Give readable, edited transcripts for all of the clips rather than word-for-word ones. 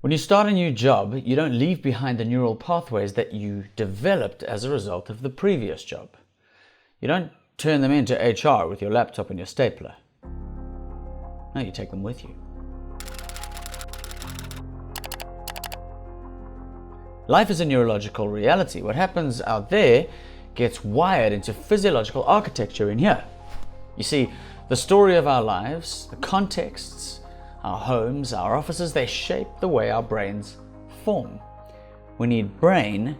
When you start a new job, you don't leave behind the neural pathways that you developed as a result of the previous job. You don't turn them into HR with your laptop and your stapler. No, you take them with you. Life is a neurological reality. What happens out there gets wired into physiological architecture in here. You see, the story of our lives, the contexts, our homes, our offices, they shape the way our brains form. We need brain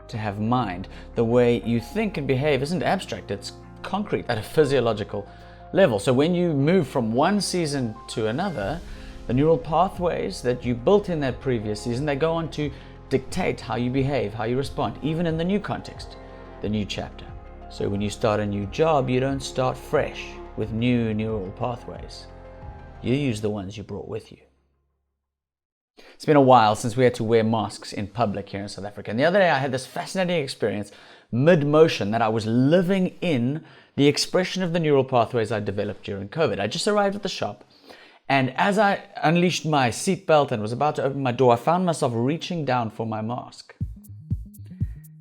to have mind. The way you think and behave isn't abstract, it's concrete at a physiological level. So when you move from one season to another, the neural pathways that you built in that previous season, they go on to dictate how you behave, how you respond, even in the new context, the new chapter. So when you start a new job, you don't start fresh with new neural pathways. You use the ones you brought with you. It's been a while since we had to wear masks in public here in South Africa. And the other day I had this fascinating experience mid-motion that I was living in the expression of the neural pathways I developed during COVID. I just arrived at the shop, and as I unleashed my seatbelt and was about to open my door, I found myself reaching down for my mask.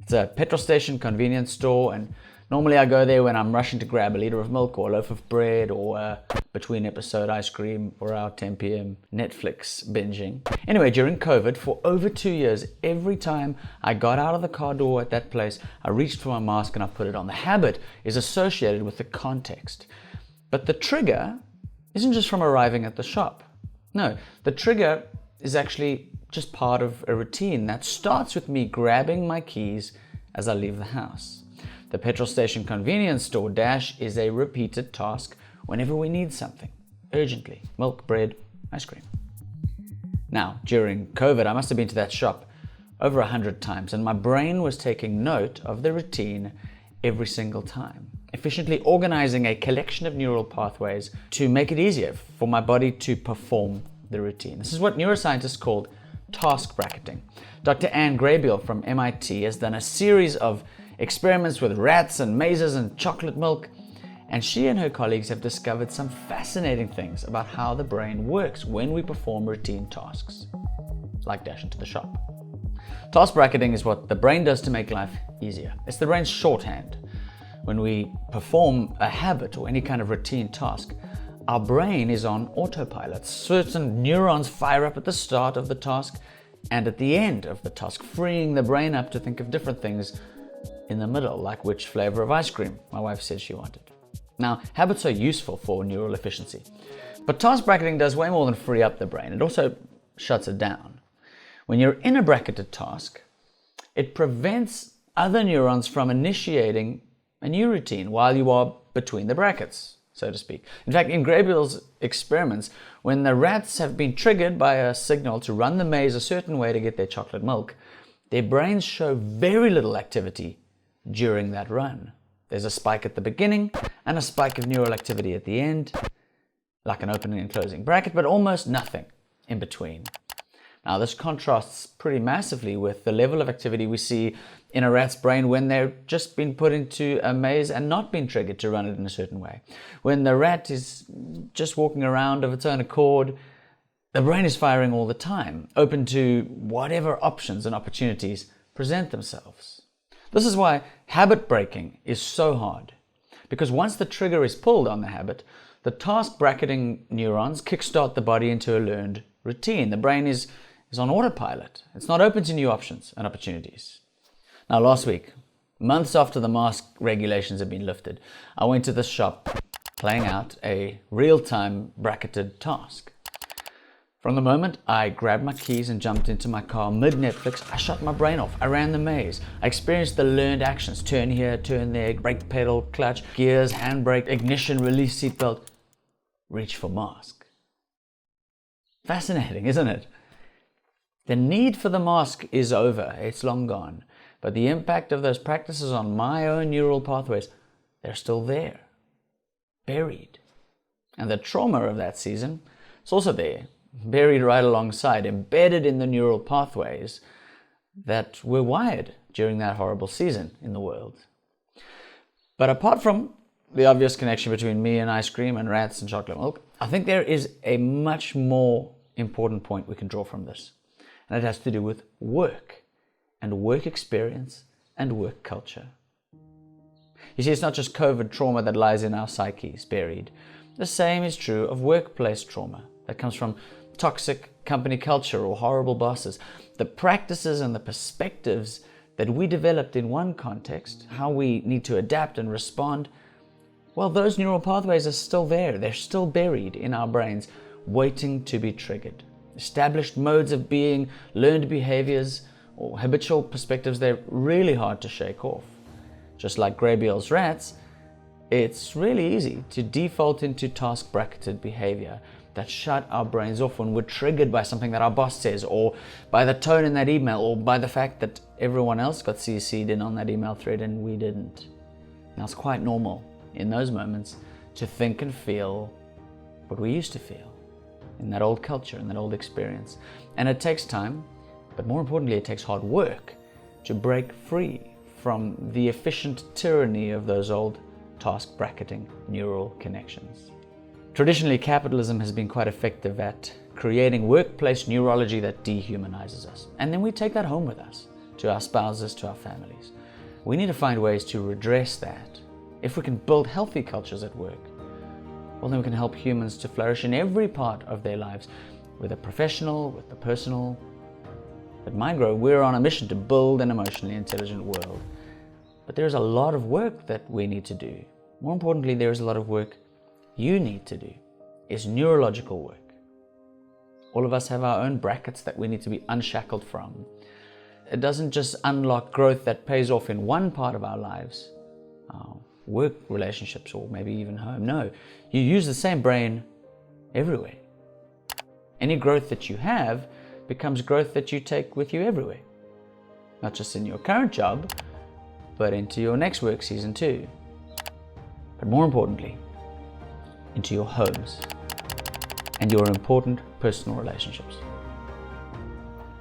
It's a petrol station convenience store, and normally I go there when I'm rushing to grab a liter of milk or a loaf of bread or between episode ice cream or our 10 p.m. Netflix binging. Anyway, during COVID, for over 2 years, every time I got out of the car door at that place, I reached for my mask and I put it on. The habit is associated with the context. But the trigger isn't just from arriving at the shop. No, the trigger is actually just part of a routine that starts with me grabbing my keys as I leave the house. The petrol station convenience store dash is a repeated task whenever we need something, urgently, milk, bread, ice cream. Now, during COVID, I must have been to that shop over 100 times, and my brain was taking note of the routine every single time, efficiently organizing a collection of neural pathways to make it easier for my body to perform the routine. This is what neuroscientists call task bracketing. Dr. Anne Graybiel from MIT has done a series of experiments with rats and mazes and chocolate milk, and she and her colleagues have discovered some fascinating things about how the brain works when we perform routine tasks, like dashing to the shop. Task bracketing is what the brain does to make life easier. It's the brain's shorthand. When we perform a habit or any kind of routine task, our brain is on autopilot. Certain neurons fire up at the start of the task and at the end of the task, freeing the brain up to think of different things in the middle, like which flavor of ice cream my wife said she wanted. Now, habits are useful for neural efficiency, but task bracketing does way more than free up the brain. It also shuts it down. When you're in a bracketed task, it prevents other neurons from initiating a new routine while you are between the brackets, so to speak. In fact, in Graybiel's experiments, when the rats have been triggered by a signal to run the maze a certain way to get their chocolate milk, their brains show very little activity during that run. There's a spike at the beginning and a spike of neural activity at the end, like an opening and closing bracket, but almost nothing in between. Now, this contrasts pretty massively with the level of activity we see in a rat's brain when they've just been put into a maze and not been triggered to run it in a certain way. When the rat is just walking around of its own accord, the brain is firing all the time, open to whatever options and opportunities present themselves. This is why habit breaking is so hard, because once the trigger is pulled on the habit, the task bracketing neurons kickstart the body into a learned routine. The brain is on autopilot. It's not open to new options and opportunities. Now, last week, months after the mask regulations had been lifted, I went to the shop playing out a real-time bracketed task. From the moment I grabbed my keys and jumped into my car mid-Netflix, I shut my brain off. I ran the maze. I experienced the learned actions. Turn here, turn there, brake pedal, clutch, gears, handbrake, ignition, release seatbelt, reach for mask. Fascinating, isn't it? The need for the mask is over. It's long gone. But the impact of those practices on my own neural pathways, they're still there, buried. And the trauma of that season, it's also there, buried right alongside, embedded in the neural pathways that were wired during that horrible season in the world. But apart from the obvious connection between me and ice cream and rats and chocolate milk, I think there is a much more important point we can draw from this. and it has to do with work and work experience and work culture. You see, it's not just COVID trauma that lies in our psyches buried. The same is true of workplace trauma that comes from toxic company culture or horrible bosses. The practices and the perspectives that we developed in one context, how we need to adapt and respond, well, those neural pathways are still there. They're still buried in our brains, waiting to be triggered. Established modes of being, learned behaviors, or habitual perspectives, they're really hard to shake off. Just like Graebiel's rats, it's really easy to default into task-bracketed behavior that shut our brains off when we're triggered by something that our boss says, or by the tone in that email, or by the fact that everyone else got CC'd in on that email thread and we didn't. Now, it's quite normal in those moments to think and feel what we used to feel in that old culture, in that old experience. And it takes time, but more importantly, it takes hard work to break free from the efficient tyranny of those old task bracketing neural connections. Traditionally, capitalism has been quite effective at creating workplace neurology that dehumanizes us. And then we take that home with us, to our spouses, to our families. We need to find ways to redress that. If we can build healthy cultures at work, well, then we can help humans to flourish in every part of their lives, with the professional, with the personal. At Mindgrow, we're on a mission to build an emotionally intelligent world. But there's a lot of work that we need to do. More importantly, there's a lot of work you need to do. It's neurological work. All of us have our own brackets that we need to be unshackled from. It doesn't just unlock growth that pays off in one part of our lives, our work relationships, or maybe even home. No, you use the same brain everywhere. Any growth that you have becomes growth that you take with you everywhere. Not just in your current job, but into your next work season too. But more importantly, into your homes and your important personal relationships.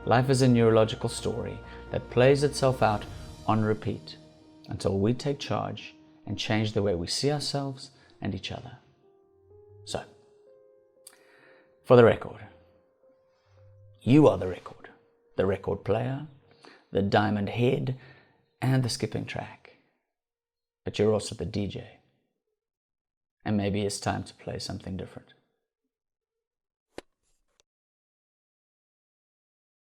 Life is a neurological story that plays itself out on repeat until we take charge and change the way we see ourselves and each other. So, for the record, you are the record player, the diamond head, and the skipping track. But you're also the DJ. And maybe it's time to play something different.